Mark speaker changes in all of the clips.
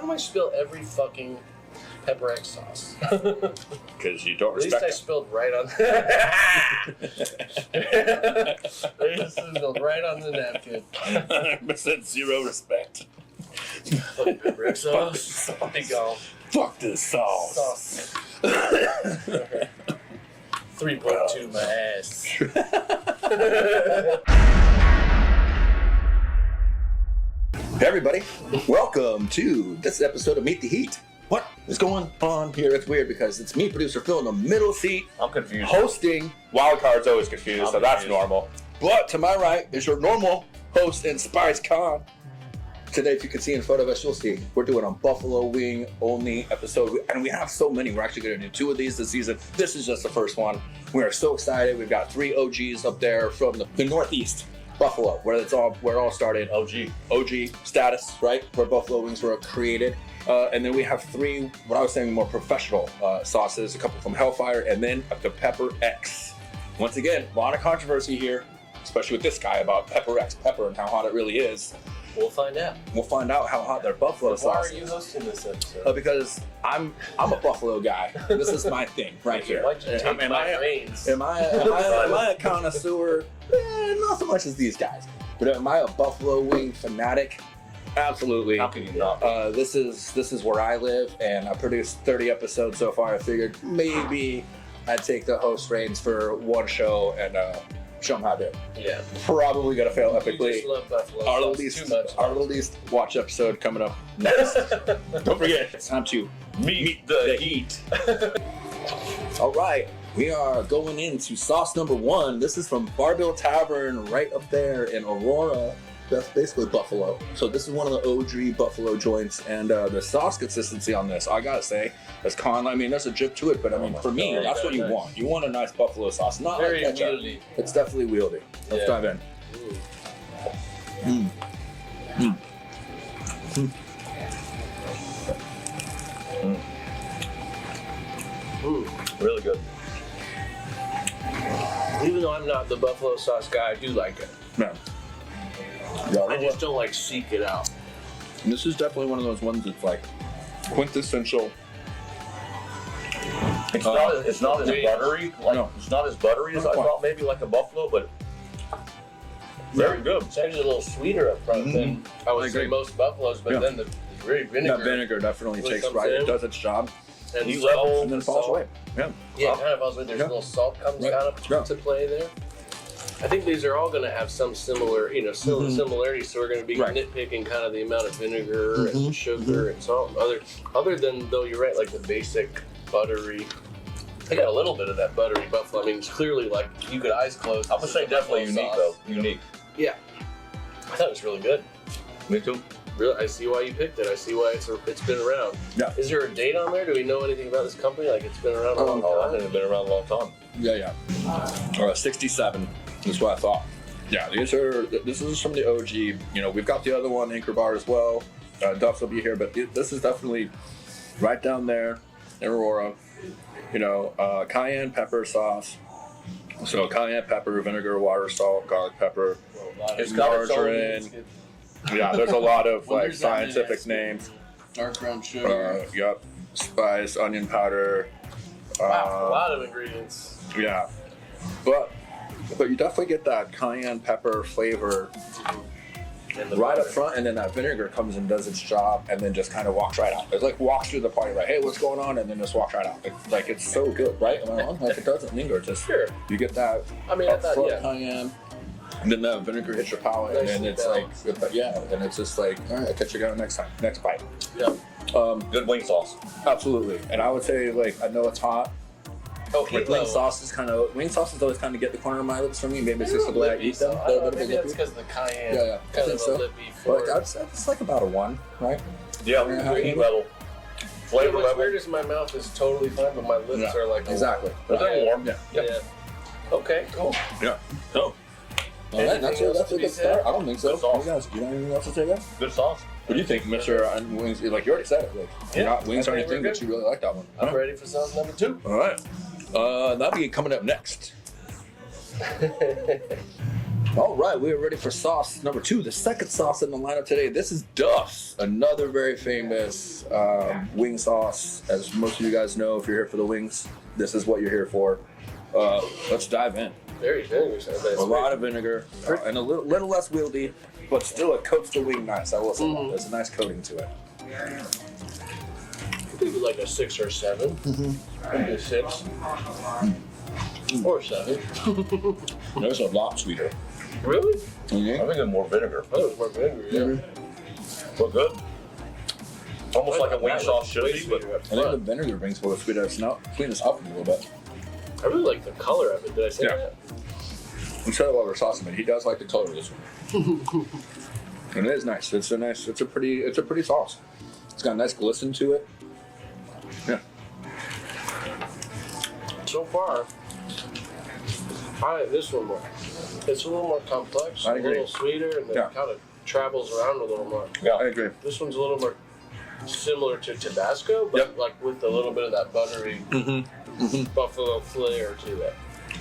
Speaker 1: come I spill every fucking pepper X sauce?
Speaker 2: Because you don't
Speaker 1: At least
Speaker 2: respect
Speaker 1: I
Speaker 2: it.
Speaker 1: spilled right on. I just spilled right on the napkin.
Speaker 2: 100% zero respect.
Speaker 1: Fucking pepper X sauce. Big ol'
Speaker 2: Fuck this sauce.
Speaker 1: sauce. 3.2 my ass.
Speaker 2: Hey everybody, welcome to this episode of Meet the Heat. What is going on here? It's weird because it's me, producer Phil, in the middle seat.
Speaker 3: I'm confused.
Speaker 2: Hosting.
Speaker 3: Wildcard's always confused, so that's normal.
Speaker 2: But to my right is your normal host and Spice Kahn. Today, if you can see in front of us, you'll see we're doing a buffalo wing only episode. And we have so many. We're actually going to do 2 of these this season. This is just the first one. We are so excited. We've got 3 OGs up there from the Northeast. Buffalo, where it all started. OG status, right? Where buffalo wings were created. And then we have 3, what I was saying, more professional sauces. A couple from Hellfire, and then the Pepper X. Once again, a lot of controversy here, especially with this guy about Pepper X pepper and how hot it really is.
Speaker 1: We'll find out.
Speaker 2: We'll find out how hot their buffalo sauce is.
Speaker 1: Why are you hosting this episode?
Speaker 2: Because I'm a buffalo guy. This is my thing right here.
Speaker 1: Why'd you take my reins?
Speaker 2: Am I a connoisseur? Not so much as these guys. But am I a buffalo wing fanatic? Absolutely.
Speaker 3: How can you not?
Speaker 2: This is where I live, and I produced 30 episodes so far. I figured maybe I'd take the host reins for one show and show them how to do it.
Speaker 1: Yeah.
Speaker 2: Probably gonna fail epically.
Speaker 1: You just love buffalo
Speaker 2: Our
Speaker 1: sauce too much.
Speaker 2: least watch episode coming up next. Don't forget, it's time to
Speaker 3: Meet the Heat.
Speaker 2: All right, we are going into sauce number 1. This is from Bar-Bill Tavern, right up there in Aurora. That's basically buffalo. So this is one of the OG buffalo joints, and the sauce consistency on this, I gotta say, as Kahn, I mean, there's a drip to it, but I mean, for me, that's what you want. You want a nice buffalo sauce, not
Speaker 1: Very
Speaker 2: like ketchup.
Speaker 1: wieldy.
Speaker 2: It's definitely wieldy. Let's dive in.
Speaker 3: Really good.
Speaker 1: Even though I'm not the buffalo sauce guy, I do like it.
Speaker 2: Yeah.
Speaker 1: I just don't like seek it out.
Speaker 2: This is definitely one of those ones that's like quintessential.
Speaker 3: It's not as buttery.
Speaker 2: No.
Speaker 3: It's not as buttery as I thought. Maybe like a buffalo, but very good.
Speaker 1: It's actually a little sweeter up front than I would say most buffaloes, but then the vinegar.
Speaker 2: That vinegar definitely
Speaker 1: really
Speaker 2: takes
Speaker 1: comes
Speaker 2: right.
Speaker 1: in.
Speaker 2: It does its job,
Speaker 1: and
Speaker 3: Heat
Speaker 1: salt,
Speaker 3: level,
Speaker 2: and then falls away. Yeah.
Speaker 1: Yeah, it kind of falls away. There's a little salt comes down to play there. I think these are all going to have some similar, similarities. So we're going to be nitpicking kind of the amount of vinegar and sugar and salt. Other than though, you're right, like the basic buttery. I got a little bit of that buttery buffalo. I mean, it's clearly like you could eyes closed.
Speaker 3: I would say definitely unique though. Unique.
Speaker 1: Yeah, I thought it was really good.
Speaker 3: Me too.
Speaker 1: Really, I see why you picked it. I see why it's been around.
Speaker 2: Yeah.
Speaker 1: Is there a date on there? Do we know anything about this company? Like it's been around a long
Speaker 3: I
Speaker 1: time.
Speaker 3: think it's been around a long time.
Speaker 2: Yeah. 67 is what I thought. Yeah, this is from the OG. You know, we've got the other one, Anchor Bar, as well. Duff will be here, but this is definitely right down there in Aurora. You know, cayenne pepper sauce. So cayenne pepper, vinegar, water, salt, garlic pepper,
Speaker 1: It's
Speaker 2: margarine. Yeah, there's a lot of like scientific names.
Speaker 1: Dark brown sugar.
Speaker 2: Yep, spice, onion powder.
Speaker 1: Wow, a lot of ingredients.
Speaker 2: Yeah, but you definitely get that cayenne pepper flavor right up front, and then that vinegar comes and does its job, and then just kind of walks right out. It like walks through the party, like, hey, what's going on, and then just walks right out. It's so good, right? Am I wrong? Like it doesn't linger. It's just you get that upfront cayenne. And then the vinegar hits your palate, and then it's like, and it's just like, all right, I'll catch you guys next time, next bite.
Speaker 1: Yeah.
Speaker 3: Good wing sauce.
Speaker 2: Absolutely. And I would say, like, I know it's hot. Wing sauces always kind of get the corner of my lips for me. Maybe it's just the way I eat them.
Speaker 1: Maybe that's because of the cayenne.
Speaker 2: Yeah,
Speaker 1: Kind
Speaker 2: I
Speaker 1: of
Speaker 2: think so.
Speaker 1: a lippy flavor.
Speaker 2: But I'd say it's like about a 1, right?
Speaker 3: Yeah, heat level. Flavor
Speaker 1: What's
Speaker 3: level.
Speaker 1: weird is my mouth is totally fine, but my lips are like
Speaker 2: exactly.
Speaker 3: But they're warm.
Speaker 1: Yeah. Okay, cool.
Speaker 2: Yeah.
Speaker 3: So,
Speaker 2: All right, that's a good start. I don't think so.
Speaker 3: Good sauce.
Speaker 2: You guys, you got anything else to say, guys?
Speaker 3: good sauce.
Speaker 2: What do you think, Mr. Wings? Like you already said it. Like, wings
Speaker 1: I
Speaker 2: are
Speaker 1: think
Speaker 2: anything
Speaker 1: we're
Speaker 2: that you really like that one.
Speaker 1: I'm ready for sauce number 2.
Speaker 2: All right. That'll be coming up next. All right, we are ready for sauce number 2, the second sauce in the lineup today. This is Duff's, another very famous wing sauce. As most of you guys know, if you're here for the wings, this is what you're here for. Let's dive in.
Speaker 1: Very vinegar.
Speaker 2: A lot of vinegar and a little less wieldy, but still it coats the wing nice. I will say that. There's a nice coating to it.
Speaker 1: Maybe like a 6 or 7. Maybe a 6. Or 7.
Speaker 3: There's a lot sweeter.
Speaker 1: Really?
Speaker 3: I think it's more vinegar.
Speaker 1: Oh, it's more vinegar, yeah.
Speaker 3: But good. Almost like a wing sauce should be, but
Speaker 2: I think the vinegar brings more sweetness up a little bit.
Speaker 1: I really like the color of it. Did I say that?
Speaker 2: Instead of other sauce, he does like the color of this one. And it is nice. It's a pretty sauce. It's got a nice glisten to it. Yeah.
Speaker 1: So far, I like this one more. It's a little more complex,
Speaker 2: I
Speaker 1: a
Speaker 2: agree.
Speaker 1: little sweeter, and then it kind of travels around a little more.
Speaker 3: yeah.
Speaker 2: I agree.
Speaker 1: This one's a little more similar to Tabasco, but like with a little bit of that buttery buffalo flair to it.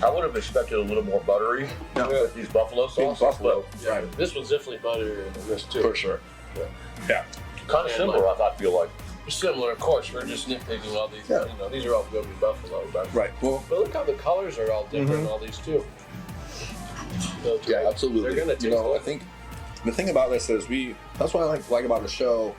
Speaker 3: I would have expected a little more buttery with these buffalo sauces.
Speaker 2: Buffalo.
Speaker 1: Yeah, this one's definitely butterier than this too.
Speaker 2: For sure. Yeah.
Speaker 3: Kind of similar, I feel like.
Speaker 1: Similar, of course. We're just nitpicking all these.
Speaker 2: Yeah.
Speaker 1: You know, these are all going to be buffalo, but
Speaker 2: Right. Well,
Speaker 1: look how the colors are all different. All these too. So,
Speaker 2: yeah, absolutely.
Speaker 1: They're gonna taste
Speaker 2: I think the thing about this is that's what I like about the show,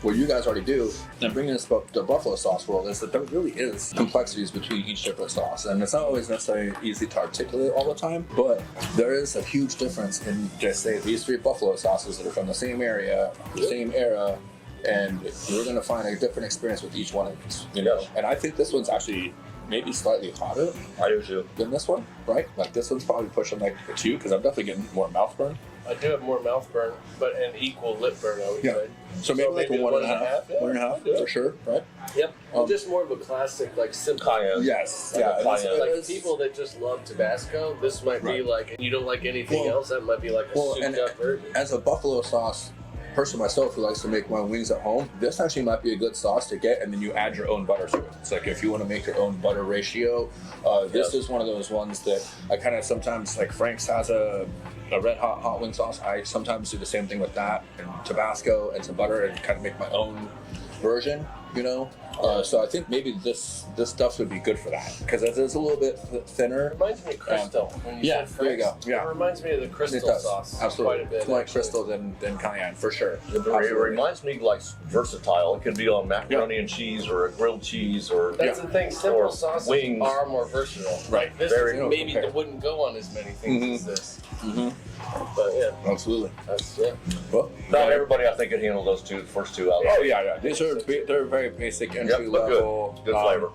Speaker 2: what you guys already do, and bringing this the buffalo sauce world, is that there really is complexities between each different sauce, and it's not always necessarily easy to articulate all the time, but there is a huge difference in just say these 3 buffalo sauces that are from the same area, the same era, and you're going to find a different experience with each one of these. You know, and I think this one's actually maybe slightly hotter
Speaker 3: I do too.
Speaker 2: than this one, right? Like this one's probably pushing like a 2 because I'm definitely getting more mouth burn.
Speaker 1: I do have more mouth burn, but an equal lip burn, I would say.
Speaker 2: So maybe like a 1.5.
Speaker 1: Yeah,
Speaker 2: 1.5 for sure, right?
Speaker 1: Yep. Just more of a classic, like simple.
Speaker 3: Cayenne.
Speaker 2: Yes.
Speaker 3: Like a cayenne.
Speaker 1: Like people that just love Tabasco, this might be like, and you don't like anything else, that might be like a souped up version.
Speaker 2: As a buffalo sauce person myself who likes to make my wings at home, this actually might be a good sauce to get, and then you add your own butter to it. It's like if you want to make your own butter ratio, this is one of those ones that I kind of sometimes, like Frank's has a red hot wing sauce. I sometimes do the same thing with that and Tabasco and some butter and kind of make my own version, you know. So I think maybe this stuff would be good for that because it's a little bit thinner.
Speaker 1: It reminds me of Crystal. When you said
Speaker 2: there you go.
Speaker 1: It reminds me of the Crystal sauce.
Speaker 2: Absolutely.
Speaker 1: Quite a bit.
Speaker 2: It's more like Crystal than Cayenne, for sure.
Speaker 3: It reminds me like versatile. It could be on macaroni and cheese or a grilled cheese or
Speaker 1: That's the thing. Simple sauces
Speaker 3: wings.
Speaker 1: are more versatile.
Speaker 2: Right.
Speaker 1: This maybe
Speaker 2: compared.
Speaker 1: wouldn't go on as many things as this. But yeah,
Speaker 2: Absolutely.
Speaker 1: that's
Speaker 2: Well,
Speaker 3: not everybody, I think, could handle those first two out.
Speaker 2: Oh yeah. They're very basic entry
Speaker 3: but
Speaker 2: level.
Speaker 3: good flavor.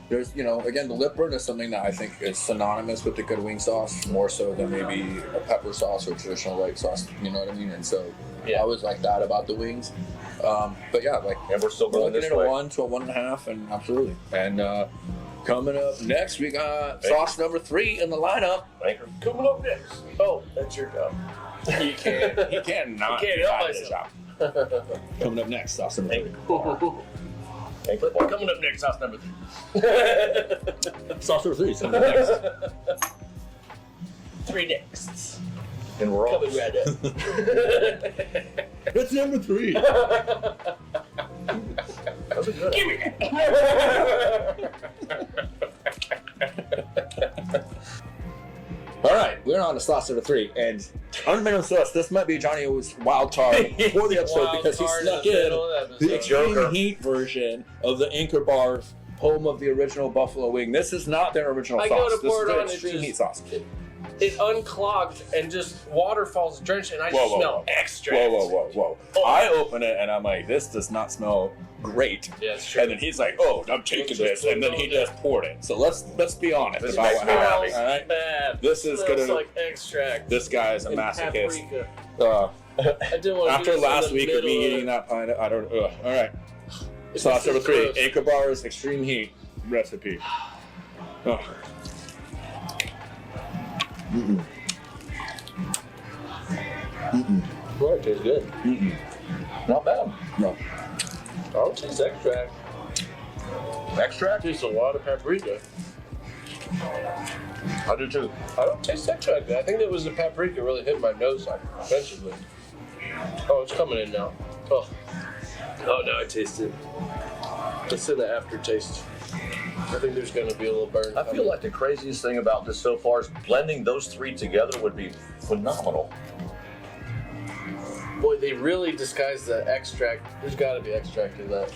Speaker 2: There's, again, the lip burn is something that I think is synonymous with the good wing sauce, more so than maybe a pepper sauce or traditional white sauce. You know what I mean? And so I always like that about the wings. But yeah, like,
Speaker 3: And we're still
Speaker 2: we're
Speaker 3: going
Speaker 2: looking
Speaker 3: this
Speaker 2: at a
Speaker 3: way.
Speaker 2: 1 to a 1.5, and absolutely. And coming up next, we got sauce number 3 in the lineup.
Speaker 3: Anchor.
Speaker 1: coming up next. Oh, that's your job.
Speaker 2: He cannot
Speaker 1: Can't help
Speaker 2: decide his job. Coming up next, sauce number 3.
Speaker 3: Anchor.
Speaker 1: But coming up next, sauce number 3.
Speaker 2: Sauce number 3 is coming up next.
Speaker 1: 3 next.
Speaker 3: And we're all
Speaker 1: Coming right up.
Speaker 2: That's number 3.
Speaker 3: That's a good.
Speaker 1: Give me that.
Speaker 2: All right, we're on to sauce number 3, and unbeknownst to us, this might be Johhny's wild card for the episode
Speaker 1: Wild
Speaker 2: because he
Speaker 1: card
Speaker 2: snuck
Speaker 1: in the
Speaker 2: in
Speaker 1: middle of the
Speaker 2: the
Speaker 1: episode.
Speaker 2: extreme heat version of the Anchor Bar, home of the original buffalo wing. This is not their original
Speaker 1: I
Speaker 2: sauce.
Speaker 1: go to
Speaker 2: This
Speaker 1: pour
Speaker 2: is
Speaker 1: it
Speaker 2: the
Speaker 1: on, it
Speaker 2: extreme
Speaker 1: just-
Speaker 2: heat sauce.
Speaker 1: It unclogged and just waterfalls drenched, and I
Speaker 2: Whoa, whoa,
Speaker 1: smell
Speaker 2: whoa.
Speaker 1: extract.
Speaker 2: Whoa.
Speaker 1: Oh.
Speaker 2: I open it and I'm like, this does not smell great.
Speaker 1: Yeah, it's true.
Speaker 2: And then he's like, oh, I'm taking
Speaker 1: Just
Speaker 2: this, and then
Speaker 1: put it
Speaker 2: he
Speaker 1: on
Speaker 2: just poured it. So let's be honest
Speaker 3: This
Speaker 2: about
Speaker 3: makes
Speaker 2: what
Speaker 3: me
Speaker 2: happened.
Speaker 3: happy.
Speaker 2: All right,
Speaker 1: Bad.
Speaker 2: this is
Speaker 1: Smells
Speaker 2: gonna.
Speaker 1: like extract.
Speaker 2: This guy is a
Speaker 1: and
Speaker 2: masochist.
Speaker 1: paprika. I didn't want to
Speaker 2: After last week of me eating that pint, I don't. All right. Sauce number 3, Anchor Bar's extreme heat recipe. Oh.
Speaker 1: Well, it tastes good.
Speaker 3: Not bad.
Speaker 2: No.
Speaker 1: I don't taste extract.
Speaker 3: Extract?
Speaker 1: Tastes a lot of paprika.
Speaker 3: I do too.
Speaker 1: I don't taste extract. I think it was the paprika really hit my nose eventually. Oh, it's coming in now. Oh, now I taste it. It's in the aftertaste. I think there's going to be a little burn.
Speaker 3: I feel like the craziest thing about this so far is blending those three together would be phenomenal.
Speaker 1: Boy, they really disguise the extract. There's got to be extract in that.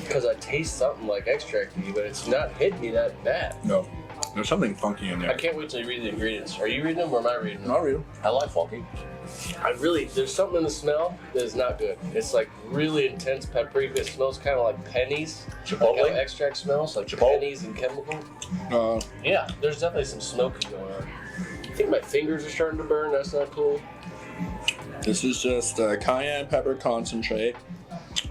Speaker 1: Because I taste something like extract in you, but it's not hitting me that bad.
Speaker 2: No. There's something funky in there.
Speaker 1: I can't wait till you read the ingredients. Are you reading them or am I reading them?
Speaker 2: I'll read them.
Speaker 3: I like funky.
Speaker 1: There's something in the smell that is not good. It's like really intense paprika. It smells kind of like pennies.
Speaker 3: Chipotle?
Speaker 1: Like how extract smells, like
Speaker 3: Chipotle?
Speaker 1: pennies and chemical.
Speaker 2: Uh,
Speaker 1: Yeah, there's definitely some smoky going on. I think my fingers are starting to burn. That's not cool.
Speaker 2: this is just cayenne pepper concentrate,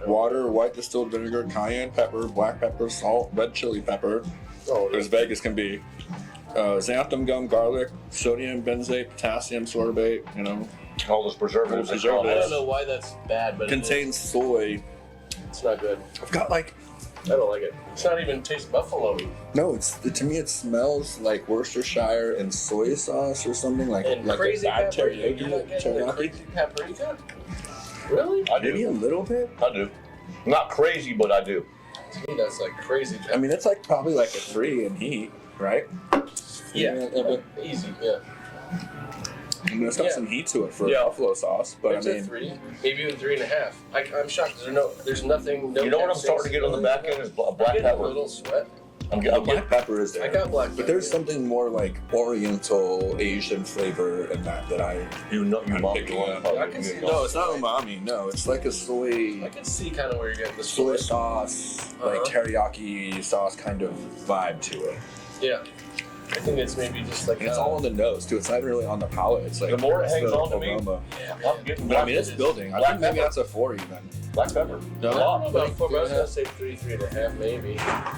Speaker 2: water, white distilled vinegar, cayenne pepper, black pepper, salt, red chili pepper.
Speaker 1: Oh,
Speaker 2: As vague as can be. Xanthan gum, garlic, sodium benzoate, potassium sorbate,
Speaker 3: All those preservatives.
Speaker 1: I don't know why that's bad, but
Speaker 2: contains soy.
Speaker 1: it's not good.
Speaker 2: I've got I
Speaker 1: don't like it. It's not even taste buffalo-y.
Speaker 2: no, to me it smells like Worcestershire and soy sauce or something like
Speaker 1: And
Speaker 2: like
Speaker 1: crazy
Speaker 2: a bad
Speaker 1: paprika. You're not getting the
Speaker 2: teriyaki.
Speaker 1: crazy paprika? Really?
Speaker 3: I
Speaker 2: Maybe
Speaker 3: do.
Speaker 2: a little bit.
Speaker 3: I do. Not crazy, but I do.
Speaker 1: To me, that's like crazy
Speaker 2: I mean, it's like probably like a 3 in heat, right?
Speaker 1: Yeah, easy, yeah.
Speaker 2: I mean, it's got
Speaker 1: Yeah.
Speaker 2: some heat to it for
Speaker 3: Yeah.
Speaker 2: buffalo sauce, but
Speaker 1: It's
Speaker 2: I
Speaker 1: a
Speaker 2: mean,
Speaker 1: 3, maybe even 3.5. I'm shocked. There's nothing. No
Speaker 3: You know what I'm starting to get on the back end is black
Speaker 1: getting a
Speaker 3: pepper.
Speaker 1: little sweat.
Speaker 3: I'm
Speaker 2: the
Speaker 3: getting
Speaker 2: black pepper is there.
Speaker 1: I got black pepper.
Speaker 2: But there's something more like Oriental Asian flavor in that I.
Speaker 3: you
Speaker 2: I'm
Speaker 3: mom
Speaker 2: picking
Speaker 3: going
Speaker 2: up.
Speaker 3: probably
Speaker 1: I can see-
Speaker 3: get
Speaker 2: No,
Speaker 3: going.
Speaker 2: it's not umami. No, it's like a
Speaker 1: I
Speaker 2: soy
Speaker 1: can see kind of where you're getting the
Speaker 2: soy
Speaker 1: sweat.
Speaker 2: sauce, like teriyaki sauce kind of vibe to it.
Speaker 1: Yeah. I think it's maybe just like
Speaker 2: And it's all on the nose too. It's not even really on the palate. It's like
Speaker 3: The more it
Speaker 2: it's
Speaker 3: hangs
Speaker 2: the
Speaker 3: on to me,
Speaker 2: aroma.
Speaker 3: I'm getting
Speaker 2: But I mean, it's building. I
Speaker 3: Black
Speaker 2: think maybe
Speaker 3: pepper.
Speaker 2: that's a 4 even.
Speaker 3: Black pepper.
Speaker 2: No?
Speaker 3: A
Speaker 1: I don't
Speaker 3: lot.
Speaker 1: know about 4, but I was gonna say 3, 3.5 maybe.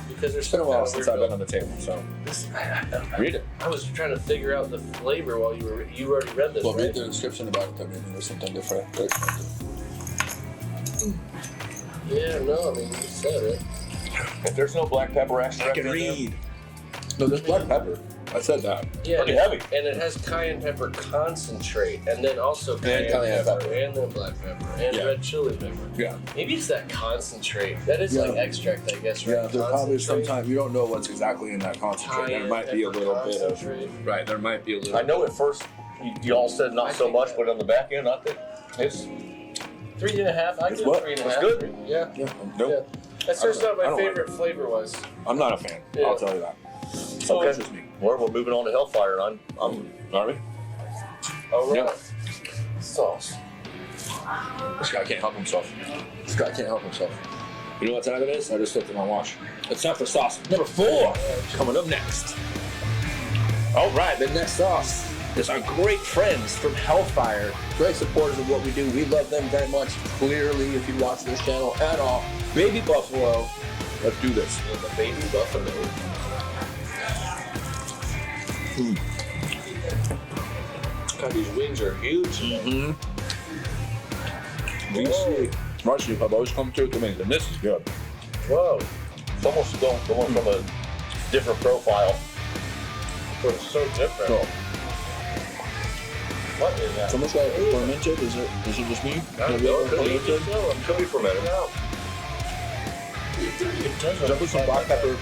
Speaker 1: Because there's
Speaker 2: It's been a while since I've been on the table, so read it.
Speaker 1: I was trying to figure out the flavor while you already read this,
Speaker 2: Well,
Speaker 1: right?
Speaker 2: read the description about it. Then maybe there's something different.
Speaker 1: Yeah, no, I mean, you said it.
Speaker 3: If there's no black pepper extract in there,
Speaker 2: No, there's black pepper. I said that.
Speaker 1: Yeah,
Speaker 3: pretty heavy.
Speaker 1: and it has cayenne pepper concentrate, and then also cayenne pepper, and then black pepper, and
Speaker 2: Yeah.
Speaker 1: red chili pepper.
Speaker 2: Yeah.
Speaker 1: Maybe it's that concentrate. That is
Speaker 2: Yeah.
Speaker 1: like extract, I guess, right?
Speaker 2: Yeah, there's probably
Speaker 1: Concentrate,
Speaker 2: sometimes you don't know what's exactly in that concentrate. There
Speaker 1: cayenne
Speaker 2: might be a
Speaker 1: pepper
Speaker 2: little bit of
Speaker 1: concentrate.
Speaker 2: right. There might be a little.
Speaker 3: I know at first you all said
Speaker 1: I
Speaker 3: not so
Speaker 1: think
Speaker 3: much,
Speaker 1: that-
Speaker 3: but on the back end, I think it's
Speaker 1: 3.5. I
Speaker 2: It's
Speaker 1: give
Speaker 2: what?
Speaker 1: 3.5.
Speaker 3: That's good.
Speaker 1: Yeah.
Speaker 2: Yeah.
Speaker 1: Yeah.
Speaker 2: Nope.
Speaker 1: That's just not
Speaker 2: I
Speaker 1: my
Speaker 2: don't like
Speaker 1: favorite flavor was.
Speaker 2: I'm not a fan.
Speaker 1: Yeah.
Speaker 2: I'll tell you that.
Speaker 1: So,
Speaker 2: That's just me.
Speaker 3: we're moving on to Hellfire. I'm
Speaker 2: Are we?
Speaker 1: all right.
Speaker 2: Yeah.
Speaker 1: Sauce.
Speaker 2: This guy can't help himself. This guy can't help himself. You know what time it is? I just looked at my watch. It's time for sauce number 4. Coming up next. All right, the next sauce is our great friends from Hellfire. Great supporters of what we do. We love them very much. Clearly, if you watch this channel at all, Baby Buffalo. Let's do this.
Speaker 1: And the baby buffalo. God, these wings are huge.
Speaker 2: Mm-hmm. DC. Marcy, I've always come to it to me, and this is good.
Speaker 1: Whoa.
Speaker 3: it's almost going from a different profile.
Speaker 1: But it's so different.
Speaker 2: So,
Speaker 1: What is that?
Speaker 2: it's almost like fermented. Is it just me?
Speaker 1: I don't
Speaker 2: Have you
Speaker 1: know.
Speaker 2: ever
Speaker 1: Could be
Speaker 2: fermented?
Speaker 1: so.
Speaker 3: Could be fermented.
Speaker 1: It does
Speaker 2: Is that with some black pepper?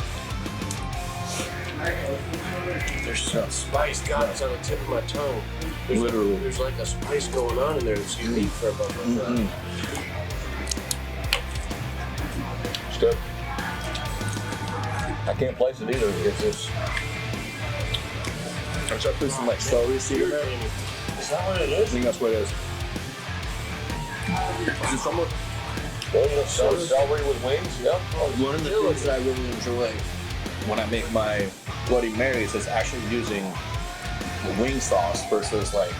Speaker 1: There's some spice. God, it's on the tip of my tongue. There's
Speaker 2: Literally.
Speaker 1: There's like a spice going on in there that's unique for a buffalo.
Speaker 2: Mm-hmm.
Speaker 3: It's good. I can't place it either. It's
Speaker 2: I tried putting some like celery seed in there.
Speaker 1: Is that what it
Speaker 2: I
Speaker 1: is?
Speaker 2: think that's what it is. Is it somewhat?
Speaker 3: celery with wings. Yeah.
Speaker 2: One of the things that I really enjoy when I make my Bloody Marys is actually using the wing sauce versus like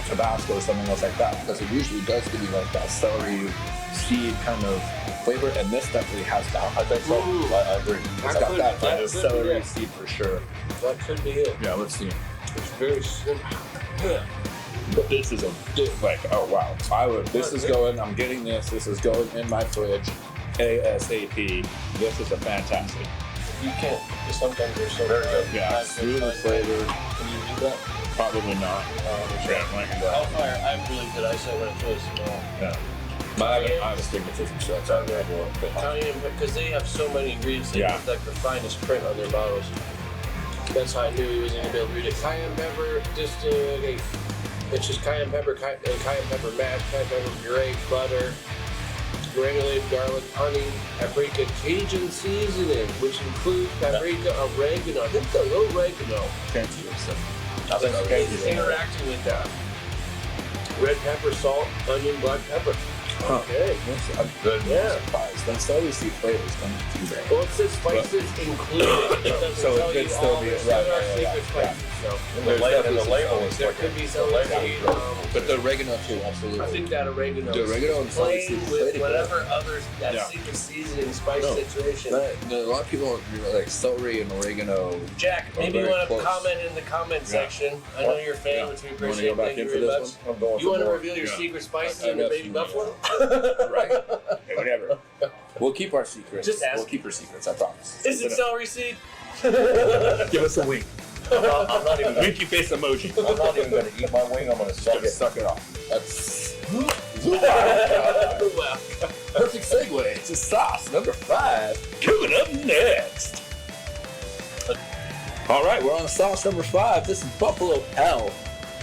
Speaker 2: Tabasco or something else like that, because it usually does give you like that celery seed kind of flavor, and this definitely has that.
Speaker 3: I think so.
Speaker 1: Ooh.
Speaker 3: I agree.
Speaker 2: It's got that kind of
Speaker 1: could be
Speaker 2: celery
Speaker 1: it.
Speaker 2: seed for sure.
Speaker 1: That could be it.
Speaker 2: Yeah, let's see.
Speaker 1: It's very simple. Yeah.
Speaker 2: But this is oh wow. This is going, I'm getting this is going in my fridge ASAP. This is a fantastic.
Speaker 1: You can't, because sometimes they're so
Speaker 3: Very good.
Speaker 2: Yeah, smooth flavor.
Speaker 1: Can you read that?
Speaker 2: Probably not.
Speaker 1: Hellfire, I have really good eyesight when I throw a smell.
Speaker 2: Yeah. I have astigmatism, so that's how I go.
Speaker 1: Cayenne, because they have so many ingredients, they have like the finest print on their bottles. That's how I knew he wasn't gonna be able to read it. Cayenne pepper, just it's just cayenne pepper, cayenne pepper mash, cayenne pepper, grape, butter, granulated garlic, honey, paprika, Cajun seasoning, which includes paprika, oregano. I think the oregano.
Speaker 2: Can't see this stuff.
Speaker 3: I think okay.
Speaker 1: Is interacting with that. Red pepper, salt, onion, black pepper. Okay.
Speaker 2: I'm
Speaker 1: Good. Yeah.
Speaker 2: surprised. That's always see flavors coming to that.
Speaker 1: Well, it says spices included. It doesn't
Speaker 2: So it
Speaker 1: tell
Speaker 2: could
Speaker 1: you
Speaker 2: still
Speaker 1: all.
Speaker 2: be
Speaker 1: There's
Speaker 2: right,
Speaker 1: still our
Speaker 2: right,
Speaker 1: secret
Speaker 2: right,
Speaker 1: spices. So
Speaker 3: And the label is
Speaker 1: there
Speaker 3: like
Speaker 1: could be
Speaker 3: the
Speaker 1: some.
Speaker 3: label.
Speaker 2: But the oregano too, absolutely.
Speaker 1: I think that oregano.
Speaker 2: The oregano
Speaker 1: is
Speaker 2: is
Speaker 1: playing
Speaker 2: obviously
Speaker 1: with
Speaker 2: played
Speaker 1: whatever other that
Speaker 2: Yeah.
Speaker 1: secret seasoning spice
Speaker 2: No.
Speaker 1: situation.
Speaker 2: A lot of people like celery and oregano.
Speaker 1: Jack, maybe you
Speaker 2: very
Speaker 1: want to
Speaker 2: close.
Speaker 1: comment in the comment section. I know you're a fan,
Speaker 2: Yeah.
Speaker 1: which we
Speaker 2: You wanna
Speaker 1: appreciate.
Speaker 2: go back
Speaker 1: Thank
Speaker 2: in
Speaker 1: you
Speaker 2: for
Speaker 1: very
Speaker 2: this
Speaker 1: much.
Speaker 3: I'm going
Speaker 1: You
Speaker 3: for
Speaker 1: want to
Speaker 3: more.
Speaker 1: reveal your
Speaker 2: Yeah.
Speaker 1: secret spices
Speaker 2: I
Speaker 1: in the baby
Speaker 2: definitely
Speaker 1: buffalo?
Speaker 2: Right? Hey, whatever. We'll keep our secrets.
Speaker 1: Just ask.
Speaker 2: We'll keep our secrets, I promise.
Speaker 1: Is it celery seed?
Speaker 2: Give us a wink.
Speaker 3: I'm not even.
Speaker 2: Winky face emoji.
Speaker 3: I'm not even going to eat my wing. I'm going to suck it.
Speaker 2: Suck it off. That's
Speaker 1: Wow.
Speaker 2: perfect segue to sauce number 5. Coming up next. All right, we're on sauce number 5. This is Buffalo Hell.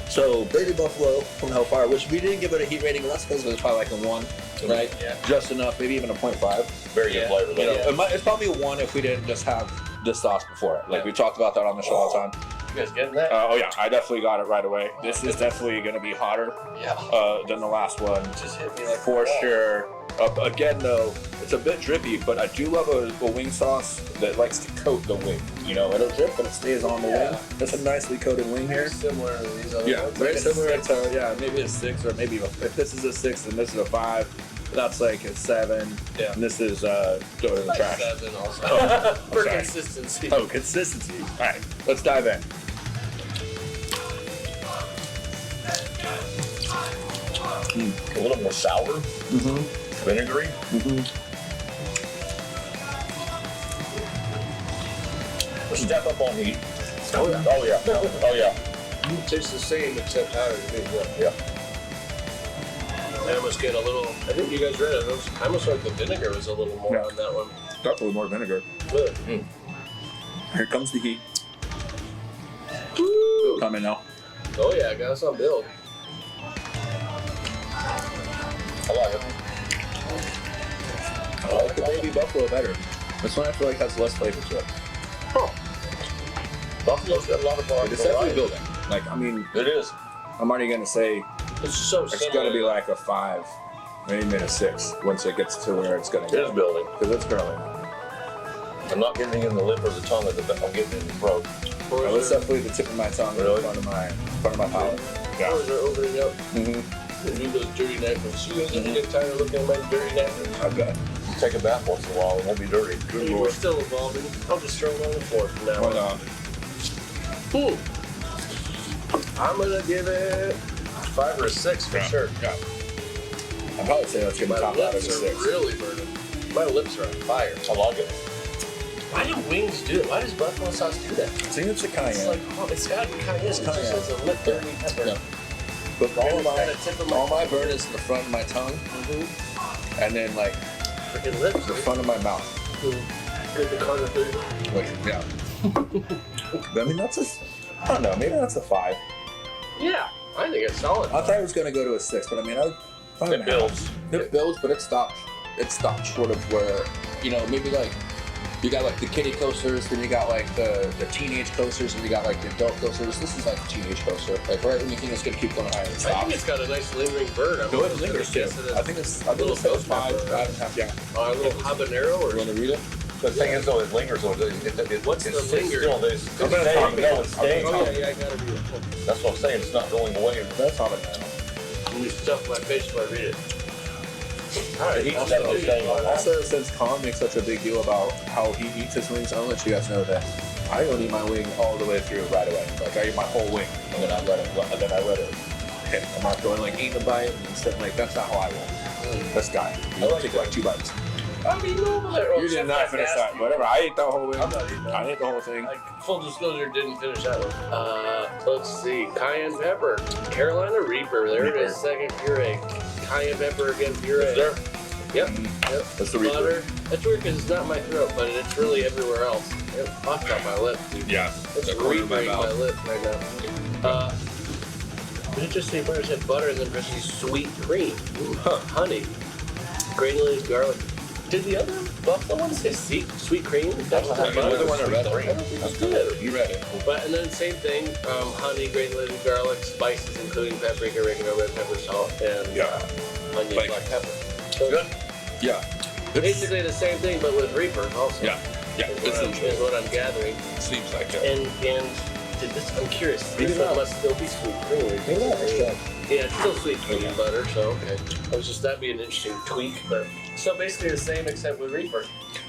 Speaker 2: So baby buffalo from Hellfire, which we didn't give it a heat rating, but that's because it was probably like a 1, right?
Speaker 1: Yeah.
Speaker 2: Just enough, maybe even a 0.5.
Speaker 3: Very good
Speaker 1: Yeah.
Speaker 3: flavor.
Speaker 2: You know,
Speaker 1: Yeah.
Speaker 2: it's probably a 1 if we didn't just have this sauce before. Like we talked about that on the show all the time.
Speaker 1: You guys getting that?
Speaker 2: Oh yeah, I definitely got it right away. This is definitely going to be hotter
Speaker 1: Yeah.
Speaker 2: than the last one.
Speaker 1: Just hit me like
Speaker 2: For
Speaker 1: that.
Speaker 2: sure. Again, though, it's a bit drippy, but I do love a wing sauce that likes to coat the wing. You know, it'll drip, but it stays on the wing. That's a nicely coated wing here.
Speaker 1: Very similar to these other
Speaker 2: Yeah,
Speaker 1: ones.
Speaker 2: very
Speaker 1: Like a
Speaker 2: similar
Speaker 1: six.
Speaker 2: to, maybe a 6, or maybe if this is a 6 and this is a 5, that's like a 7.
Speaker 1: Yeah.
Speaker 2: And this is throw it in the
Speaker 1: Like
Speaker 2: trash.
Speaker 1: 7 also.
Speaker 2: Oh,
Speaker 1: For
Speaker 2: sorry.
Speaker 1: consistency.
Speaker 2: Oh, consistency. All right, let's dive in.
Speaker 3: A little more sour, vinegary. A step up on heat.
Speaker 1: Oh, yeah.
Speaker 3: Oh yeah. Oh yeah.
Speaker 1: It tastes the same except hotter to me.
Speaker 3: Yeah.
Speaker 1: I almost get a little. I think you guys read it. I almost like the vinegar was a little more
Speaker 2: Yeah.
Speaker 1: on that one.
Speaker 2: Definitely more vinegar.
Speaker 1: Good.
Speaker 2: Here comes the heat.
Speaker 1: Woo.
Speaker 2: Coming now.
Speaker 1: Oh yeah, I got us on build.
Speaker 3: I like it.
Speaker 2: I like the baby buffalo better. This one I feel like has less flavor to it.
Speaker 3: Buffalo's got a lot of
Speaker 2: But it's definitely
Speaker 3: variety.
Speaker 2: building. Like, I mean,
Speaker 3: It is.
Speaker 2: I'm already gonna say
Speaker 1: It's so
Speaker 2: it's
Speaker 1: similar.
Speaker 2: gonna be like a 5, maybe a 6 once it gets to where it's gonna
Speaker 3: It is
Speaker 2: go.
Speaker 3: building.
Speaker 2: Because it's growing.
Speaker 3: I'm not getting it in the lip or the tongue of the. I'm getting it in the throat.
Speaker 2: Oh, it's definitely the tip of my tongue,
Speaker 3: Really?
Speaker 2: front of my palate. Yeah.
Speaker 1: Pores are opening up.
Speaker 2: Mm-hmm.
Speaker 1: Do those dirty napkins. You guys ever get tired of looking at my dirty napkins?
Speaker 2: I bet.
Speaker 3: Take a bath once in a while. It won't be dirty.
Speaker 2: Good
Speaker 1: We're
Speaker 2: lord.
Speaker 1: still evolving. I'll just throw it on the floor from now
Speaker 2: But,
Speaker 1: on. I'm gonna give it 5 or a 6 for sure.
Speaker 2: Yeah. I'd probably say that's gonna
Speaker 1: My
Speaker 2: top out at a
Speaker 1: lips are
Speaker 2: 6.
Speaker 1: really burning. My lips are on fire.
Speaker 3: I like it.
Speaker 1: Why do wings do it? Why does buffalo sauce do that?
Speaker 2: I think it's a
Speaker 1: It's
Speaker 2: cayenne.
Speaker 1: like, oh, it's gotta be cayenne. It just
Speaker 2: cayenne.
Speaker 1: has a lip dirty pepper.
Speaker 2: Yeah. But all
Speaker 1: At the tip of my
Speaker 2: my burn is in the front of my tongue, and then like
Speaker 1: freaking lips.
Speaker 2: the front of my mouth.
Speaker 1: With the corner food.
Speaker 2: Like, yeah. But, I mean, that's I don't know, maybe that's a 5.
Speaker 1: Yeah, I think it's solid.
Speaker 2: I thought it was going to go to a 6, but I mean,
Speaker 3: It builds.
Speaker 2: It builds, but it stopped short of where, you know, maybe like, you got like the kiddie coasters, then you got like the teenage coasters, and you got like the adult coasters. This is like the teenage coaster. Like right when you think it's going to keep going higher, it
Speaker 1: I
Speaker 2: stops.
Speaker 1: think it's got a nice lingering burn. I'm
Speaker 2: Go ahead and
Speaker 1: almost
Speaker 2: linger
Speaker 1: gonna
Speaker 2: too.
Speaker 1: guess it
Speaker 2: I
Speaker 1: as
Speaker 2: think it's
Speaker 1: little
Speaker 2: 5,
Speaker 1: ghost
Speaker 2: 5.5, yeah.
Speaker 1: a little habanero or
Speaker 2: You want to read it?
Speaker 3: The thing is, though, it lingers. So
Speaker 1: What's
Speaker 3: it's
Speaker 1: the linger?
Speaker 3: Still, it's
Speaker 2: I'm gonna
Speaker 3: staying.
Speaker 2: top it.
Speaker 3: No, it's staying.
Speaker 1: Oh yeah, I gotta be.
Speaker 3: That's what I'm saying. It's not going away.
Speaker 2: That's how it is.
Speaker 1: Let me stuff my face when I read it. All right,
Speaker 3: The heat's
Speaker 1: I'll
Speaker 3: definitely
Speaker 1: stop.
Speaker 3: staying on.
Speaker 2: Also, since Kahn makes such a big deal about how he eats his wings, I'll let you guys know that I don't eat my wing all the way through right away. Like I eat my whole wing, and then I let it hit. I'm not going like eating a bite and stuff like that's not how I roll. This guy, I like take like 2 bites.
Speaker 1: I'm eating over there. Oh,
Speaker 2: You did
Speaker 1: except
Speaker 2: not
Speaker 1: for
Speaker 2: finish
Speaker 1: nasty.
Speaker 2: that. Whatever. I ate the whole thing.
Speaker 1: I'm not eating that.
Speaker 2: I ate the whole thing.
Speaker 1: Like, full disclosure, didn't finish that one. Let's see. Cayenne pepper. Carolina Reaper. There it is. Second puree. Cayenne pepper again puree.
Speaker 3: Is there?
Speaker 1: Yep.
Speaker 2: That's the Reaper.
Speaker 1: Butter. That's weird because it's not in my throat, but it's really everywhere else. It fucked up my lip, dude.
Speaker 2: Yeah.
Speaker 1: It's
Speaker 2: the corner of my
Speaker 1: reaping my
Speaker 2: mouth.
Speaker 1: lip right now. Did it just say butter? It said butter and then press sweet cream. Ooh, honey. Granulated garlic. Did the other buffalo one say sweet cream? That's
Speaker 3: I don't know.
Speaker 1: butter.
Speaker 3: The one I read.
Speaker 1: I don't think it did.
Speaker 2: You read it.
Speaker 1: But and then same thing, honey, granulated garlic, spices including paprika, oregano, red pepper, salt, and onion,
Speaker 2: Like-
Speaker 1: black pepper. So
Speaker 3: Good.
Speaker 2: Yeah.
Speaker 1: basically the same thing, but with Reaper also.
Speaker 2: Yeah. Yeah.
Speaker 1: Is what I'm gathering.
Speaker 2: Seems like it.
Speaker 1: And did this? I'm curious.
Speaker 2: Maybe
Speaker 1: This one
Speaker 2: not.
Speaker 1: must still be sweet cream.
Speaker 2: Maybe not, actually.
Speaker 1: Yeah, it's still sweet cream butter. So okay. I was just that'd be an interesting tweak, but so basically the same except with Reaper.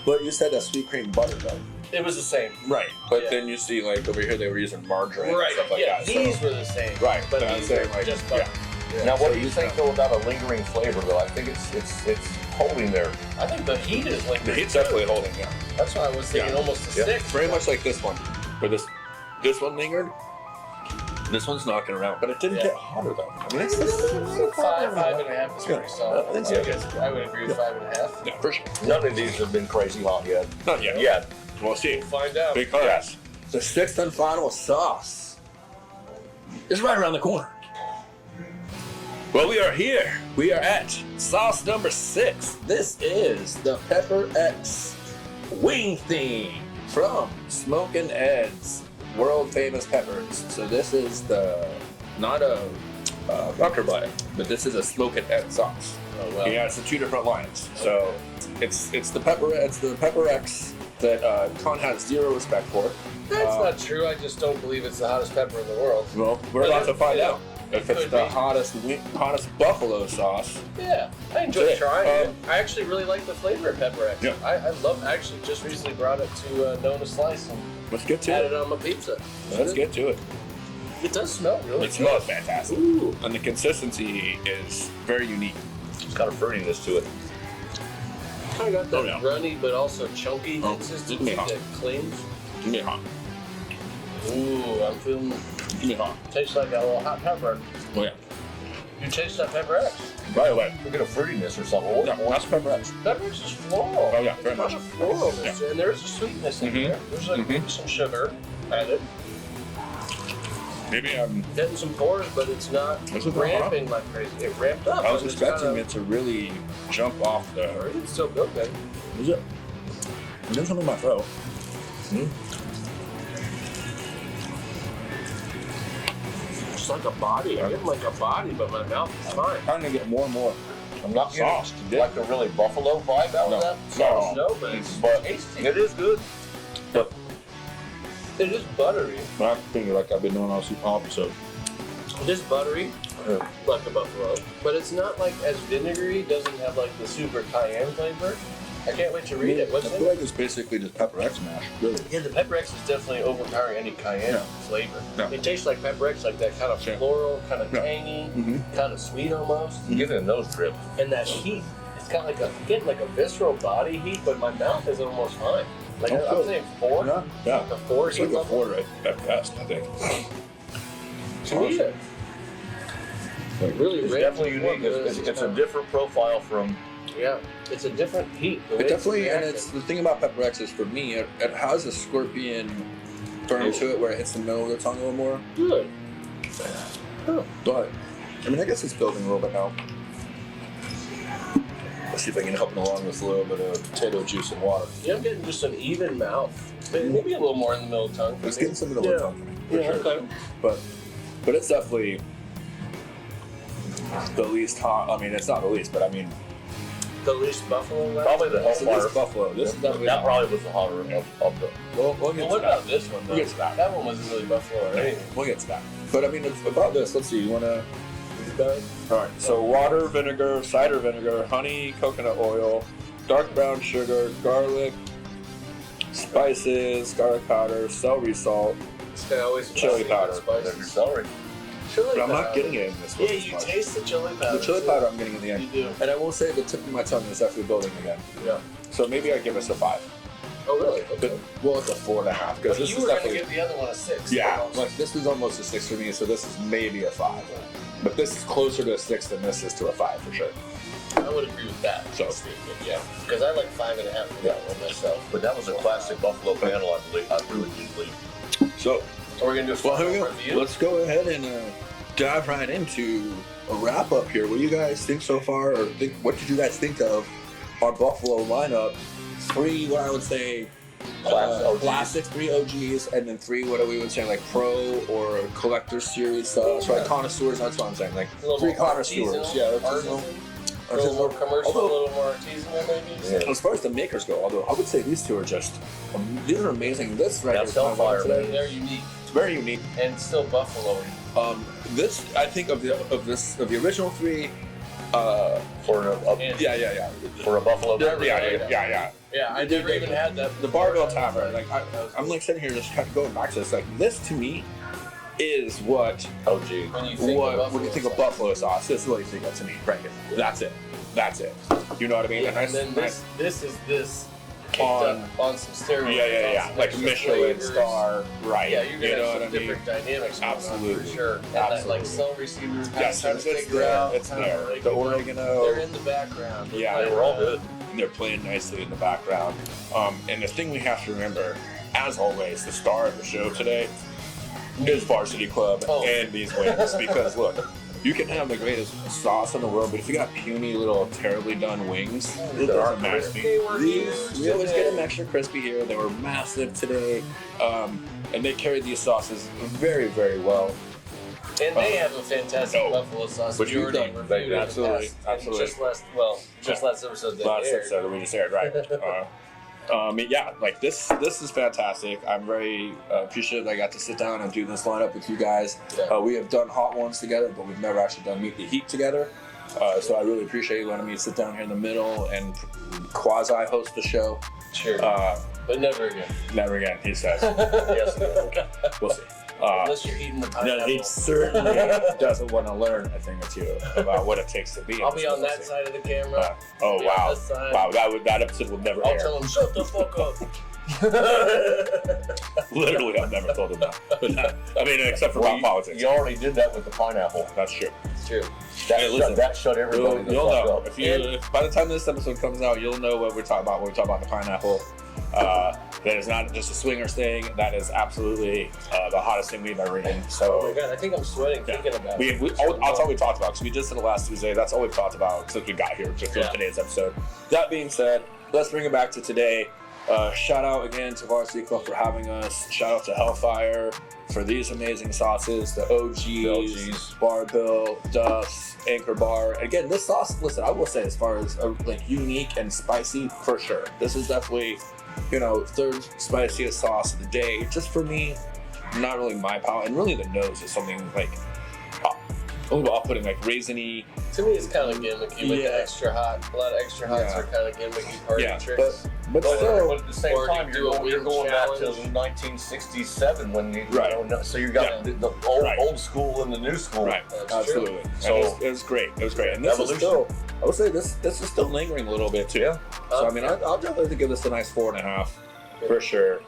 Speaker 2: But you said that sweet cream butter though.
Speaker 1: It was the same.
Speaker 2: Right. But
Speaker 1: Yeah.
Speaker 2: then you see like over here they were using margarine and stuff like
Speaker 1: yeah,
Speaker 2: that.
Speaker 1: these
Speaker 2: so.
Speaker 1: were the same.
Speaker 2: Right.
Speaker 1: But
Speaker 2: I'm
Speaker 1: these
Speaker 2: saying
Speaker 1: were
Speaker 2: like
Speaker 1: just butter.
Speaker 2: yeah.
Speaker 3: Now, what
Speaker 2: So
Speaker 3: do you
Speaker 2: you
Speaker 3: think though about a lingering flavor though? I think it's holding there.
Speaker 1: I think the heat is like
Speaker 2: The heat's definitely holding, yeah.
Speaker 1: That's why I was thinking
Speaker 2: Yeah.
Speaker 1: almost a
Speaker 3: Yeah.
Speaker 1: stick.
Speaker 2: Very much like this one. But this one lingered. This one's knocking around. But it didn't
Speaker 1: Yeah.
Speaker 2: get hotter though. I mean it's
Speaker 1: Five and a half is pretty
Speaker 2: Yeah.
Speaker 1: solid.
Speaker 2: I think so.
Speaker 1: I guess I would agree with 5.5.
Speaker 2: Yeah, for sure.
Speaker 3: None of these have been crazy hot yet.
Speaker 2: Not yet.
Speaker 3: Yeah.
Speaker 2: We'll see.
Speaker 1: We'll find out.
Speaker 2: Because the sixth and final sauce is right around the corner. Well, we are here. We are at sauce number 6. This is the Pepper X Wing Theme from Smokin Ed's world famous peppers. So this is not a Rucker butter, but this is a Smokin Ed sauce.
Speaker 1: Oh, well.
Speaker 2: Yeah, it's the 2 different lines. So it's the Pepper X that Kahn has zero respect for.
Speaker 1: That's not true. I just don't believe it's the hottest pepper in the world.
Speaker 2: Well, we're
Speaker 1: But
Speaker 2: about to find
Speaker 1: yeah,
Speaker 2: out if it's
Speaker 1: could
Speaker 2: the
Speaker 1: be.
Speaker 2: hottest buffalo sauce.
Speaker 1: Yeah, I enjoy
Speaker 2: That's it.
Speaker 1: trying it. I actually really like the flavor of Pepper X.
Speaker 2: Yeah.
Speaker 1: I love. I actually just recently brought it to Nona Slice and
Speaker 2: Let's get to
Speaker 1: added
Speaker 2: it.
Speaker 1: it on my pizza.
Speaker 2: Let's get to it.
Speaker 1: It does smell really
Speaker 2: It
Speaker 1: good.
Speaker 2: smells fantastic.
Speaker 1: Ooh.
Speaker 2: And the consistency is very unique.
Speaker 3: It's got a fruitiness to it.
Speaker 1: Kind of got that
Speaker 2: Oh, yeah.
Speaker 1: runny but also chunky
Speaker 2: Oh,
Speaker 1: consistency
Speaker 2: yeah.
Speaker 1: that clings.
Speaker 2: Give me hot.
Speaker 1: Ooh, I'm feeling.
Speaker 2: Give me hot.
Speaker 1: Tastes like a little hot pepper.
Speaker 2: Oh yeah.
Speaker 1: You taste that Pepper X?
Speaker 2: By the way,
Speaker 3: We get a fruitiness or something.
Speaker 2: yeah, that's Pepper X.
Speaker 1: Pepper X is floral.
Speaker 2: Oh, yeah, very
Speaker 1: There's a lot
Speaker 2: much.
Speaker 1: of floralness, and there's a sweetness in
Speaker 2: Mhm.
Speaker 1: there. There's like maybe some sugar added.
Speaker 2: Maybe
Speaker 1: Getting some pores, but it's not
Speaker 2: This is not
Speaker 1: ramping like crazy. It ramped up.
Speaker 2: I was
Speaker 1: but it's
Speaker 2: expecting
Speaker 1: kinda-
Speaker 2: it to really jump off the.
Speaker 1: It's still good, man.
Speaker 2: Is it? There's something in my throat.
Speaker 1: It's like a body. I get like a body, but my mouth is fine.
Speaker 2: Trying to get more and more.
Speaker 3: I'm not
Speaker 2: Sauce,
Speaker 3: getting like a really buffalo vibe out
Speaker 2: No.
Speaker 3: of that.
Speaker 2: No.
Speaker 1: No, but it's
Speaker 3: But
Speaker 1: tasty.
Speaker 3: it is good.
Speaker 2: But
Speaker 1: It is buttery.
Speaker 2: I'm thinking like I've been doing all episode.
Speaker 1: It is buttery, like a buffalo, but it's not like as vinegary. Doesn't have like the super cayenne flavor. I can't wait to read it. What's
Speaker 2: I
Speaker 1: in
Speaker 2: feel
Speaker 1: it?
Speaker 2: like it's basically just Pepper X mash, really.
Speaker 1: Yeah, the Pepper X is definitely overpowering any cayenne
Speaker 2: Yeah.
Speaker 1: flavor.
Speaker 2: Yeah.
Speaker 1: It tastes like Pepper X, like that kind of
Speaker 2: Yeah.
Speaker 1: floral, kind of
Speaker 2: Yeah.
Speaker 1: tangy,
Speaker 2: Mhm.
Speaker 1: kind of sweet almost.
Speaker 3: Give it a nose drip.
Speaker 1: And that heat, it's got like getting like a visceral body heat, but my mouth is almost fine. Like
Speaker 2: Oh,
Speaker 1: I'm
Speaker 2: good.
Speaker 1: saying 4.
Speaker 2: Yeah, yeah.
Speaker 1: The 4
Speaker 2: It's
Speaker 1: heat
Speaker 2: like a
Speaker 1: level.
Speaker 2: 4 at best, I think.
Speaker 1: To me, it really
Speaker 3: It's
Speaker 1: rich.
Speaker 3: definitely unique. It's a different profile from.
Speaker 1: Yeah, it's a different heat. The way
Speaker 2: It definitely, and
Speaker 1: reacting.
Speaker 2: it's the thing about Pepper X is for me, it has a scorpion burn to it where it hits the middle of the tongue a little more.
Speaker 1: good.
Speaker 2: But, I mean, I guess it's building a little bit now. Let's see if I can help it along with a little bit of potato juice and water.
Speaker 1: Yeah, I'm getting just an even mouth. Maybe a little more in the middle of the tongue. for
Speaker 2: It's
Speaker 1: me.
Speaker 2: getting some middle of the tongue for me. For
Speaker 1: Yeah,
Speaker 2: sure.
Speaker 1: okay.
Speaker 2: But it's definitely the least hot. I mean, it's not the least, but I mean,
Speaker 1: The least buffalo left?
Speaker 3: Probably the
Speaker 2: it's the
Speaker 3: Hellfire.
Speaker 2: least buffalo. This is definitely
Speaker 3: That probably was the hotter of the.
Speaker 2: We'll get
Speaker 1: Well,
Speaker 2: to
Speaker 1: what
Speaker 2: that.
Speaker 1: about this one, though?
Speaker 2: We'll get to that.
Speaker 1: That one wasn't really buffalo or anything.
Speaker 2: We'll get to that. But I mean, it's about this. Let's see. You wanna? All right. So water, vinegar, cider vinegar, honey, coconut oil, dark brown sugar, garlic, spices, garlic powder, celery salt,
Speaker 1: This guy always
Speaker 2: Chili powder.
Speaker 3: There's your celery.
Speaker 1: chili
Speaker 2: but I'm
Speaker 1: powder.
Speaker 2: not getting it in this one.
Speaker 1: Yeah,
Speaker 2: as
Speaker 1: you
Speaker 2: much.
Speaker 1: taste the chili powder.
Speaker 2: The chili
Speaker 1: too.
Speaker 2: powder I'm getting in the end.
Speaker 1: You do.
Speaker 2: And I will say the tip of my tongue is definitely building again.
Speaker 1: Yeah.
Speaker 2: So maybe I give this a 5.
Speaker 1: Oh, really?
Speaker 2: But,
Speaker 1: Okay.
Speaker 2: well, it's a 4.5 because
Speaker 1: But
Speaker 2: this
Speaker 1: you
Speaker 2: is
Speaker 1: were going to
Speaker 2: definitely.
Speaker 1: give the other one a 6.
Speaker 2: Yeah,
Speaker 1: almost.
Speaker 2: like this was almost a 6 for me, so this is maybe a 5. But this is closer to a 6 than this is to a 5 for sure.
Speaker 1: I would agree with that.
Speaker 2: So-
Speaker 1: statement, yeah. Because I like 5.5 for that one myself.
Speaker 3: But that was a classic Buffalo panel, I believe. I really do believe.
Speaker 2: So,
Speaker 1: So we're going to do a
Speaker 2: well, here we
Speaker 1: final
Speaker 2: go.
Speaker 1: review.
Speaker 2: Let's go ahead and dive right into a wrap up here. What do you guys think so far, or what did you guys think of our Buffalo lineup? 3, what I would say,
Speaker 3: OGs.
Speaker 2: classics, 3 OGs, and then 3 what we would say like pro or collector series stuff. Right, connoisseurs. That's what I'm saying. Like
Speaker 1: A little
Speaker 2: 3
Speaker 1: more
Speaker 2: connoisseurs.
Speaker 1: artisanal,
Speaker 2: Yeah,
Speaker 1: artisan. A little more commercial, a little more artisanal, maybe.
Speaker 3: Yeah.
Speaker 2: As far as the makers go, although I would say these 2 are just, these are amazing. This right
Speaker 3: That's
Speaker 2: here is
Speaker 3: Hellfire,
Speaker 2: today.
Speaker 1: They're unique
Speaker 2: It's very unique.
Speaker 1: and still Buffalo-y.
Speaker 2: This I think of the original 3.
Speaker 3: For a
Speaker 2: Yeah.
Speaker 3: for a Buffalo
Speaker 2: Yeah,
Speaker 3: beverage.
Speaker 2: yeah.
Speaker 1: Yeah, I never even had that.
Speaker 2: The Bar-Bill Tavern. Like I'm like sitting here just kind of going back to this. Like this to me is what
Speaker 3: OG.
Speaker 1: When you think of
Speaker 2: when you think of buffalo sauce. This is what you think of to me right here. That's it. You know what I mean?
Speaker 1: Yeah, and then this is kicked
Speaker 2: On-
Speaker 1: up on some steroids.
Speaker 2: Yeah.
Speaker 1: on some
Speaker 2: Like
Speaker 1: extra
Speaker 2: Michelin
Speaker 1: flavors.
Speaker 2: star, right?
Speaker 1: Yeah, you're gonna
Speaker 2: you know
Speaker 1: have
Speaker 2: what
Speaker 1: some
Speaker 2: I mean?
Speaker 1: different dynamics going on
Speaker 2: Absolutely.
Speaker 1: for sure. And that like
Speaker 2: Absolutely.
Speaker 1: celery seeds,
Speaker 2: Yes,
Speaker 1: how to
Speaker 2: it's
Speaker 1: figure
Speaker 2: there.
Speaker 1: out
Speaker 2: It's
Speaker 1: how to
Speaker 2: there.
Speaker 1: like,
Speaker 2: The
Speaker 1: you know,
Speaker 2: oregano.
Speaker 1: They're in the background.
Speaker 2: Yeah,
Speaker 3: They were all good.
Speaker 2: They're playing nicely in the background. And the thing we have to remember, as always, the star of the show today is Varsity Club and these wings. Because look, you can have the greatest sauce in the world, but if you got puny little, terribly done wings, it doesn't matter.
Speaker 1: They were
Speaker 2: These,
Speaker 1: huge
Speaker 2: we always
Speaker 1: today.
Speaker 2: get them extra crispy here. They were massive today, and they carried these sauces very, very well.
Speaker 1: And they have a fantastic
Speaker 2: No.
Speaker 1: buffalo sauce.
Speaker 2: Which we've
Speaker 1: already
Speaker 2: done.
Speaker 1: reviewed in the
Speaker 2: Absolutely,
Speaker 1: past.
Speaker 2: absolutely.
Speaker 1: Just last episode that
Speaker 2: Last
Speaker 1: aired.
Speaker 2: episode that we just aired, right? Yeah, like this is fantastic. I'm very appreciative that I got to sit down and do this lineup with you guys.
Speaker 1: Yeah.
Speaker 2: We have done hot ones together, but we've never actually done Meet the Heat together. So I really appreciate you letting me sit down here in the middle and quasi-host the show.
Speaker 1: Sure. But never again.
Speaker 2: Never again, he says.
Speaker 3: Yes.
Speaker 2: Okay, we'll see.
Speaker 1: Unless you're eating the
Speaker 2: No,
Speaker 1: pineapple.
Speaker 2: he certainly doesn't want to learn a thing or two about what it takes to be.
Speaker 1: I'll
Speaker 2: in
Speaker 1: be
Speaker 2: this
Speaker 1: on that
Speaker 2: industry.
Speaker 1: side of the camera.
Speaker 2: Oh
Speaker 1: Be on
Speaker 2: wow,
Speaker 1: this side.
Speaker 2: wow! That episode will never
Speaker 1: I'll
Speaker 2: air.
Speaker 1: tell him, shut the fuck up.
Speaker 2: Literally, I've never told him that. But I mean, except for about politics.
Speaker 3: You already did that with the pineapple.
Speaker 2: That's true.
Speaker 1: It's true.
Speaker 2: Hey, listen.
Speaker 3: That shut everybody the
Speaker 2: You'll
Speaker 3: fuck
Speaker 2: know.
Speaker 3: up.
Speaker 2: If by the time this episode comes out, you'll know what we're talking about when we talk about the pineapple. That is not just a swingers thing. That is absolutely the hottest thing we've ever eaten.
Speaker 1: Oh
Speaker 2: So
Speaker 1: my god, I think I'm sweating thinking about it.
Speaker 2: that's all we talked about because we just did it last Tuesday. That's all we've talked about since we got here to film today's episode. That being said, let's bring it back to today. Shout out again to Varsity Club for having us. Shout out to Hellfire for these amazing sauces, the OGs, Bar-Bill, Duff, Anchor Bar. Again, this sauce, listen, I will say as far as like unique and spicy, for sure. This is definitely, third spiciest sauce of the day. Just for me, not really my palate. And really the nose is something like, off-putting, like raisiny.
Speaker 1: To me, it's kind of gimmicky with
Speaker 2: Yeah.
Speaker 1: the extra hot. A lot of extra hots
Speaker 2: Yeah.
Speaker 1: are kind of gimmicky party tricks.
Speaker 2: But still,
Speaker 3: But at the same
Speaker 1: Or
Speaker 3: time,
Speaker 1: you do a
Speaker 3: you're
Speaker 1: wing
Speaker 3: going back to
Speaker 1: challenge.
Speaker 3: 1967 when you
Speaker 2: Right.
Speaker 3: know, so you got
Speaker 2: Yeah.
Speaker 3: the old school and the new school.
Speaker 2: right,
Speaker 1: That's
Speaker 2: absolutely.
Speaker 1: true.
Speaker 2: So
Speaker 3: So-
Speaker 2: it was great. It was great. And this is
Speaker 3: Evolution.
Speaker 2: still, I would say this is still lingering a little bit too.
Speaker 3: Yeah.
Speaker 2: So I mean, I'll definitely give this a nice 4.5 for sure.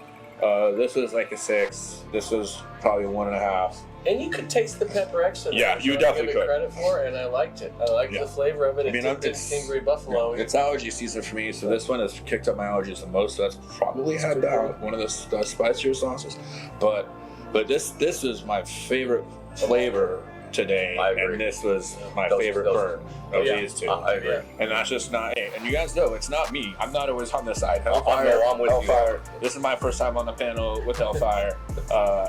Speaker 2: This was like a 6. This was probably a 1.5.
Speaker 1: And you could taste the pepper extra.
Speaker 2: Yeah,
Speaker 1: which
Speaker 2: you
Speaker 1: I
Speaker 2: definitely
Speaker 1: give it
Speaker 2: could.
Speaker 1: credit for, and I liked it. I liked
Speaker 2: Yeah.
Speaker 1: the flavor of it.
Speaker 2: I mean,
Speaker 1: It did
Speaker 2: it's-
Speaker 1: Kingsbury Buffalo.
Speaker 2: It's allergy season for me, so this one has kicked up my allergies the most. So that's probably had down one of the spicier sauces. But this is my favorite flavor today,
Speaker 3: I agree.
Speaker 2: and this was my
Speaker 3: Those-
Speaker 2: favorite
Speaker 3: those-
Speaker 2: burn of
Speaker 1: yeah.
Speaker 2: these two.
Speaker 3: I agree.
Speaker 1: Yeah.
Speaker 2: And that's just not it. And you guys know it's not me. I'm not always on this side.
Speaker 3: I'm with you.
Speaker 2: Hellfire. This is my first time on the panel with Hellfire,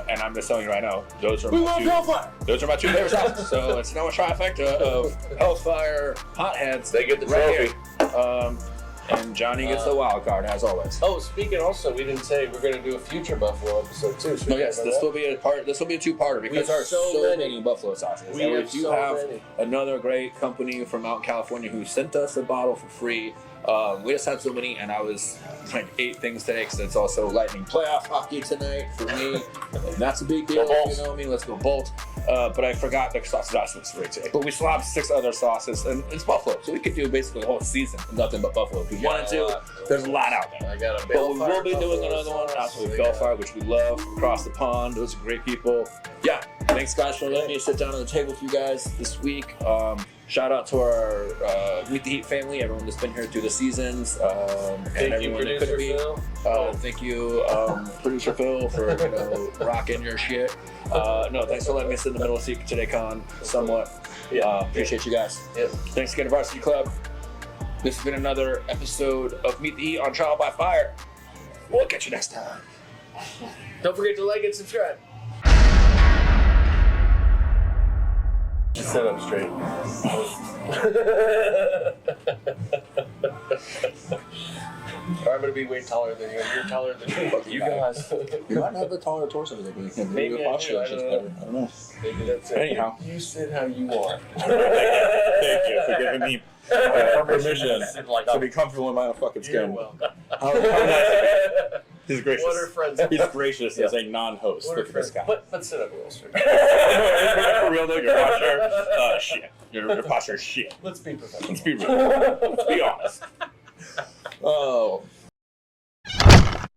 Speaker 2: and I'm just telling you right now, those are
Speaker 1: We
Speaker 2: my
Speaker 1: love
Speaker 2: two.
Speaker 1: Hellfire!
Speaker 2: Those are my two favorite sauces. So it's now a trifecta of Hellfire hotheads.
Speaker 3: They get the
Speaker 2: right
Speaker 3: trophy.
Speaker 2: here. And Johhny gets the wild card as always.
Speaker 1: Oh, speaking also, we didn't say we're going to do a future Buffalo episode too. Should
Speaker 2: No,
Speaker 1: we
Speaker 2: yes,
Speaker 1: talk
Speaker 2: this
Speaker 1: about
Speaker 2: will be a part. This will be a two-parter because
Speaker 1: We
Speaker 2: there are
Speaker 1: have so
Speaker 2: so
Speaker 1: many.
Speaker 2: many buffalo sauces.
Speaker 1: We
Speaker 2: And
Speaker 1: have
Speaker 2: do
Speaker 1: so
Speaker 2: have
Speaker 1: many.
Speaker 2: another great company from out in California who sent us a bottle for free. We just had so many, and I was trying to eat things today because it's also Lightning playoff hockey tonight for me, and that's a big deal.
Speaker 3: Go Bolts.
Speaker 2: You know what I mean? Let's go Bolt. but I forgot the sauce was great today. But we still have 6 other sauces, and it's buffalo, so we could do basically the whole season of nothing but buffalo. If we wanted to, there's a lot out there.
Speaker 1: I got a
Speaker 2: But we will be doing
Speaker 1: buffalo
Speaker 2: another one
Speaker 1: sauce.
Speaker 2: after with Hellfire, which we love, across the pond. Those are great people. Yeah, thanks guys for letting me sit down at the table with you guys this week. Shout out to our Meet the Heat family, everyone that's been here through the seasons, and
Speaker 1: Thank you,
Speaker 2: everyone that
Speaker 1: producer
Speaker 2: could be.
Speaker 1: Phil.
Speaker 2: Thank you, producer Phil, for rocking your shit. No, thanks for letting me sit in the middle of the seat today, Kahn. Somewhat. Appreciate you guys.
Speaker 1: Yep.
Speaker 2: Thanks again to Varsity Club. This has been another episode of Meet the Heat on Trial by Fire. We'll catch you next time.
Speaker 1: Don't forget to like and subscribe. Just sit up straight. I'm gonna be way taller than you. You're taller than me.
Speaker 2: You guys. You might have a taller torso than me.
Speaker 1: Maybe
Speaker 2: your
Speaker 1: I
Speaker 2: posture
Speaker 1: do,
Speaker 2: is
Speaker 1: I
Speaker 2: just
Speaker 1: don't
Speaker 2: better. I don't know.
Speaker 1: Maybe that's it.
Speaker 2: Anyhow.
Speaker 1: You sit how you want.
Speaker 2: Thank you for giving me permission
Speaker 3: Sit like
Speaker 2: to be comfortable in my own fucking
Speaker 1: You're
Speaker 2: skin.
Speaker 1: welcome.
Speaker 2: How nice. He's gracious.
Speaker 1: What are friends?
Speaker 2: He's gracious as a non-host.
Speaker 1: What are
Speaker 2: Look at this
Speaker 1: friends?
Speaker 2: guy.
Speaker 1: But sit up real straight.
Speaker 2: For real though, your posture, shit. Your posture is shit.
Speaker 1: Let's be professional.
Speaker 2: Let's be real. Let's be honest. Oh.